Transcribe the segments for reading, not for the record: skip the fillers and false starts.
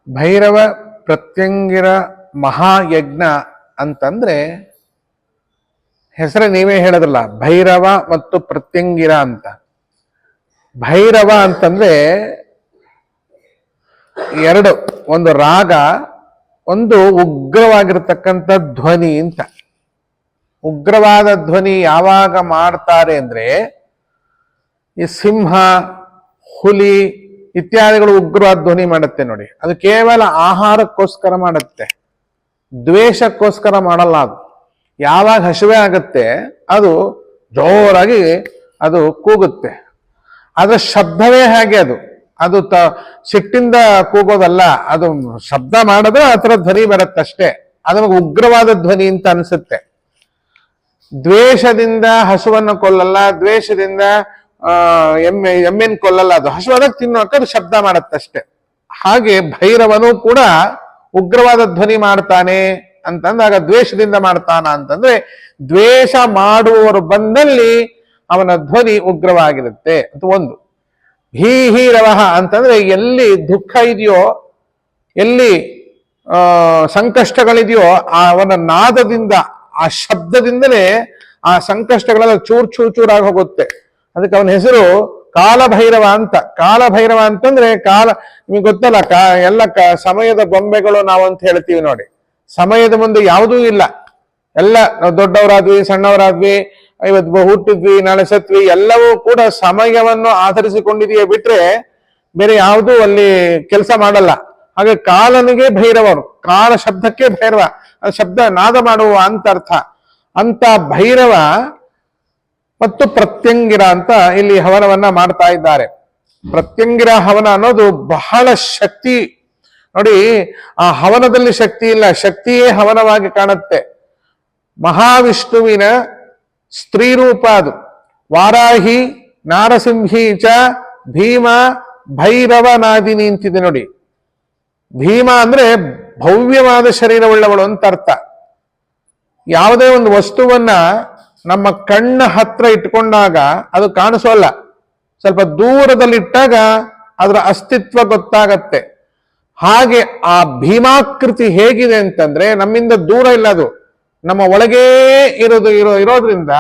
ಭೈರವ ಪ್ರತ್ಯಂಗಿರ ಮಹಾಯಜ್ಞ ಅಂತಂದ್ರೆ ಹೆಸರೇ ನೀವೇ ಹೇಳಿದ್ರಲ್ಲ, ಭೈರವ ಮತ್ತು ಪ್ರತ್ಯಂಗಿರ ಅಂತ. ಭೈರವ ಅಂತಂದ್ರೆ ಎರಡು, ಒಂದು ರಾಗ, ಒಂದು ಉಗ್ರವಾಗಿರ್ತಕ್ಕಂಥ ಧ್ವನಿ ಅಂತ. ಉಗ್ರವಾದ ಧ್ವನಿ ಯಾವಾಗ ಮಾಡ್ತಾರೆ ಅಂದ್ರೆ ಈ ಸಿಂಹ, ಹುಲಿ ಇತ್ಯಾದಿಗಳು ಉಗ್ರವಾದ ಧ್ವನಿ ಮಾಡುತ್ತೆ ನೋಡಿ. ಅದು ಕೇವಲ ಆಹಾರಕ್ಕೋಸ್ಕರ ಮಾಡುತ್ತೆ, ದ್ವೇಷಕ್ಕೋಸ್ಕರ ಮಾಡಲ್ಲ. ಅದು ಯಾವಾಗ ಹಸಿವೆ ಆಗುತ್ತೆ ಅದು ಜೋರಾಗಿ ಅದು ಕೂಗುತ್ತೆ. ಅದರ ಶಬ್ದವೇ ಹಾಗೆ, ಅದು ಸಿಟ್ಟಿಂದ ಕೂಗೋದಲ್ಲ, ಅದು ಶಬ್ದ ಮಾಡಿದ್ರೆ ಆ ಥರ ಧ್ವನಿ ಬರುತ್ತಷ್ಟೇ. ಅದು ನಮಗೆ ಉಗ್ರವಾದ ಧ್ವನಿ ಅಂತ ಅನಿಸುತ್ತೆ. ದ್ವೇಷದಿಂದ ಹಸುವನ್ನು ಕೊಲ್ಲಲ್ಲ, ದ್ವೇಷದಿಂದ ಎಮ್ಮೆನ್ ಕೊಲ್ಲಲ್ಲ. ಅದು ಹಸುವಾದಾಗ ತಿನ್ನೋಕೆ ಅದು ಶಬ್ದ ಮಾಡುತ್ತಷ್ಟೆ. ಹಾಗೆ ಭೈರವನು ಕೂಡ ಉಗ್ರವಾದ ಧ್ವನಿ ಮಾಡ್ತಾನೆ ಅಂತಂದಾಗ ದ್ವೇಷದಿಂದ ಮಾಡ್ತಾನ ಅಂತಂದ್ರೆ, ದ್ವೇಷ ಮಾಡುವವರು ಬಂದಲ್ಲಿ ಅವನ ಧ್ವನಿ ಉಗ್ರವಾಗಿರುತ್ತೆ ಅಂತ ಒಂದು. ಭೀಹೀರವಃ ಅಂತಂದ್ರೆ ಎಲ್ಲಿ ದುಃಖ ಇದೆಯೋ, ಎಲ್ಲಿ ಸಂಕಷ್ಟಗಳಿದೆಯೋ, ಅವನ ನಾದದಿಂದ, ಆ ಶಬ್ದದಿಂದಲೇ ಆ ಸಂಕಷ್ಟಗಳೆಲ್ಲ ಚೂರ್ ಚೂರ್ ಚೂರಾಗಿ ಹೋಗುತ್ತೆ. ಅದಕ್ಕೆ ಅವನ ಹೆಸರು ಕಾಲಭೈರವ ಅಂತ. ಕಾಲಭೈರವ ಅಂತಂದ್ರೆ ನಿಮಗೆ ಗೊತ್ತಲ್ಲ, ಎಲ್ಲ ಸಮಯದ ಬೊಂಬೆಗಳು ನಾವಂತ ಹೇಳ್ತೀವಿ ನೋಡಿ. ಸಮಯದ ಮುಂದೆ ಯಾವುದೂ ಇಲ್ಲ. ಎಲ್ಲ ನಾವು ದೊಡ್ಡವರಾದ್ವಿ, ಸಣ್ಣವರಾದ್ವಿ, ಇವತ್ತು ಹುಟ್ಟಿದ್ವಿ, ನಾಳೆ ಸತ್ವಿ, ಎಲ್ಲವೂ ಕೂಡ ಸಮಯವನ್ನು ಆಧರಿಸಿಕೊಂಡಿದೆಯೇ ಬಿಟ್ರೆ ಬೇರೆ ಯಾವುದೂ ಅಲ್ಲಿ ಕೆಲಸ ಮಾಡಲ್ಲ. ಹಾಗೆ ಕಾಲನಿಗೆ ಭೈರವರು, ಕಾಲ ಶಬ್ದಕ್ಕೆ ಭೈರವ, ಶಬ್ದ ನಾದ ಮಾಡುವ ಅಂತ ಅರ್ಥ. ಅಂತ ಭೈರವ ಮತ್ತು ಪ್ರತ್ಯಂಗಿರ ಅಂತ ಇಲ್ಲಿ ಹವನವನ್ನ ಮಾಡ್ತಾ ಇದ್ದಾರೆ. ಪ್ರತ್ಯಂಗಿರ ಹವನ ಅನ್ನೋದು ಬಹಳ ಶಕ್ತಿ ನೋಡಿ. ಆ ಹವನದಲ್ಲಿ ಶಕ್ತಿ ಇಲ್ಲ, ಶಕ್ತಿಯೇ ಹವನವಾಗಿ ಕಾಣುತ್ತೆ. ಮಹಾವಿಷ್ಣುವಿನ ಸ್ತ್ರೀ ರೂಪ ಅದು. ವಾರಾಹಿ ನಾರಸಿಂಹಿ ಚ ಭೀಮ ಭೈರವನಾದಿನಿ ಅಂತಿದೆ ನೋಡಿ. ಭೀಮ ಅಂದ್ರೆ ಭವ್ಯವಾದ ಶರೀರವುಳ್ಳವಳು ಅಂತ ಅರ್ಥ. ಯಾವುದೇ ಒಂದು ವಸ್ತುವನ್ನ ನಮ್ಮ ಕಣ್ಣ ಹತ್ರ ಇಟ್ಕೊಂಡಾಗ ಅದು ಕಾಣಿಸೋಲ್ಲ, ಸ್ವಲ್ಪ ದೂರದಲ್ಲಿಟ್ಟಾಗ ಅದರ ಅಸ್ತಿತ್ವ ಗೊತ್ತಾಗತ್ತೆ. ಹಾಗೆ ಆ ಭೀಮಾಕೃತಿ ಹೇಗಿದೆ ಅಂತಂದ್ರೆ ನಮ್ಮಿಂದ ದೂರ ಇಲ್ಲ, ಅದು ನಮ್ಮ ಒಳಗೇ ಇರೋದ್ರಿಂದ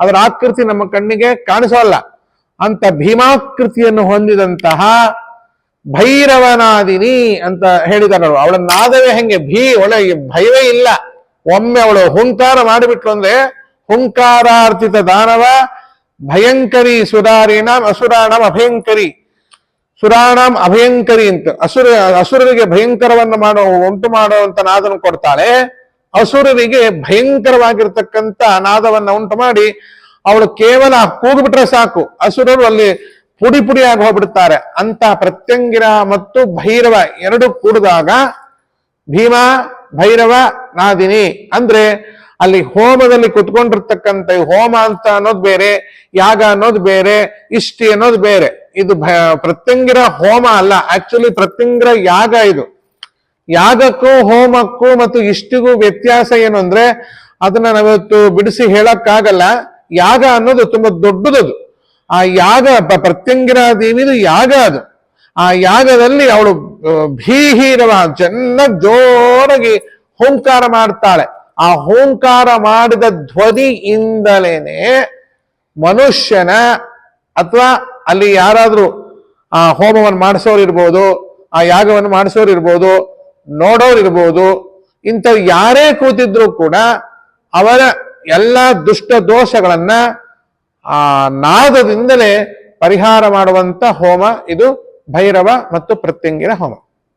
ಅದರ ಆಕೃತಿ ನಮ್ಮ ಕಣ್ಣಿಗೆ ಕಾಣಿಸೋಲ್ಲ. ಅಂತ ಭೀಮಾಕೃತಿಯನ್ನು ಹೊಂದಿದಂತಹ ಭೈರವನಾದಿನಿ ಅಂತ ಹೇಳಿದಾರೆ. ಅವಳ ನಾದವೇ ಹೆಂಗೆ, ಒಳಗೆ ಭಯವೇ ಇಲ್ಲ. ಒಮ್ಮೆ ಅವಳು ಹುಂಕಾರ ಮಾಡಿಬಿಟ್ಲು ಅಂದ್ರೆ ಹುಂಕಾರಾರ್ಥಿತ ದಾನವ ಭಯಂಕರಿ ಸುರಾರಿಣಾಂ ಅಸುರಾಣಂ ಅಭಯಂಕರಿ, ಸುರಾಣಾಂ ಅಭಯಂಕರಿ ಅಂತ. ಅಸುರರಿಗೆ ಭಯಂಕರವನ್ನು ಉಂಟು ಮಾಡುವಂತ ನಾದವನ್ನು ಕೊಡ್ತಾಳೆ. ಅಸುರರಿಗೆ ಭಯಂಕರವಾಗಿರ್ತಕ್ಕಂಥ ನಾದವನ್ನ ಉಂಟು ಮಾಡಿ ಅವಳು ಕೇವಲ ಕೂಗ್ಬಿಟ್ರೆ ಸಾಕು, ಅಸುರರು ಅಲ್ಲಿ ಪುಡಿ ಪುಡಿಯಾಗಿ ಹೋಗ್ಬಿಡ್ತಾರೆ. ಅಂತ ಪ್ರತ್ಯಂಗಿರ ಮತ್ತು ಭೈರವ ಎರಡು ಕೂಡಿದಾಗ ಭೀಮ ಭೈರವ ನಾದಿನಿ ಅಂದ್ರೆ ಅಲ್ಲಿ ಹೋಮದಲ್ಲಿ ಕುತ್ಕೊಂಡಿರ್ತಕ್ಕಂಥ ಹೋಮ ಅಂತ ಅನ್ನೋದು ಬೇರೆ, ಯಾಗ ಅನ್ನೋದು ಬೇರೆ, ಇಷ್ಟಿ ಅನ್ನೋದು ಬೇರೆ. ಇದು ಪ್ರತ್ಯಂಗಿರ ಹೋಮ ಅಲ್ಲ, ಆಕ್ಚುಲಿ ಪ್ರತ್ಯಂಗಿರ ಯಾಗ. ಇದು ಯಾಗಕ್ಕೂ ಹೋಮಕ್ಕೂ ಮತ್ತು ಇಷ್ಟಿಗೂ ವ್ಯತ್ಯಾಸ ಏನು ಅಂದ್ರೆ ಅದನ್ನ ನಾವಿವತ್ತು ಬಿಡಿಸಿ ಹೇಳಕ್ಕಾಗಲ್ಲ. ಯಾಗ ಅನ್ನೋದು ತುಂಬಾ ದೊಡ್ಡದದು. ಆ ಯಾಗ ಪ್ರತ್ಯಂಗಿರ ದೇವಿದು ಯಾಗ ಅದು. ಆ ಯಾಗದಲ್ಲಿ ಅವಳು ಭೀಹೀರವ ಚೆನ್ನಾಗಿ ಜೋರಾಗಿ ಹೋಂಕಾರ ಮಾಡ್ತಾಳೆ. ಆ ಹೋಂಕಾರ ಮಾಡಿದ ಧ್ವನಿಯಿಂದಲೇನೆ ಮನುಷ್ಯನ ಅಥವಾ ಅಲ್ಲಿ ಯಾರಾದ್ರೂ ಆ ಹೋಮವನ್ನು ಮಾಡಿಸೋರು ಇರ್ಬೋದು, ಆ ಯಾಗವನ್ನು ಮಾಡಿಸೋರು ಇರ್ಬೋದು, ನೋಡೋರು ಇರ್ಬೋದು, ಇಂಥವ್ರು ಯಾರೇ ಕೂತಿದ್ರು ಕೂಡ ಅವರ ಎಲ್ಲ ದುಷ್ಟ ದೋಷಗಳನ್ನ ಆ ನಾದದಿಂದಲೇ ಪರಿಹಾರ ಮಾಡುವಂತ ಹೋಮ ಇದು ಭೈರವ ಮತ್ತು ಪ್ರತ್ಯಂಗಿರ ಹೋಮ.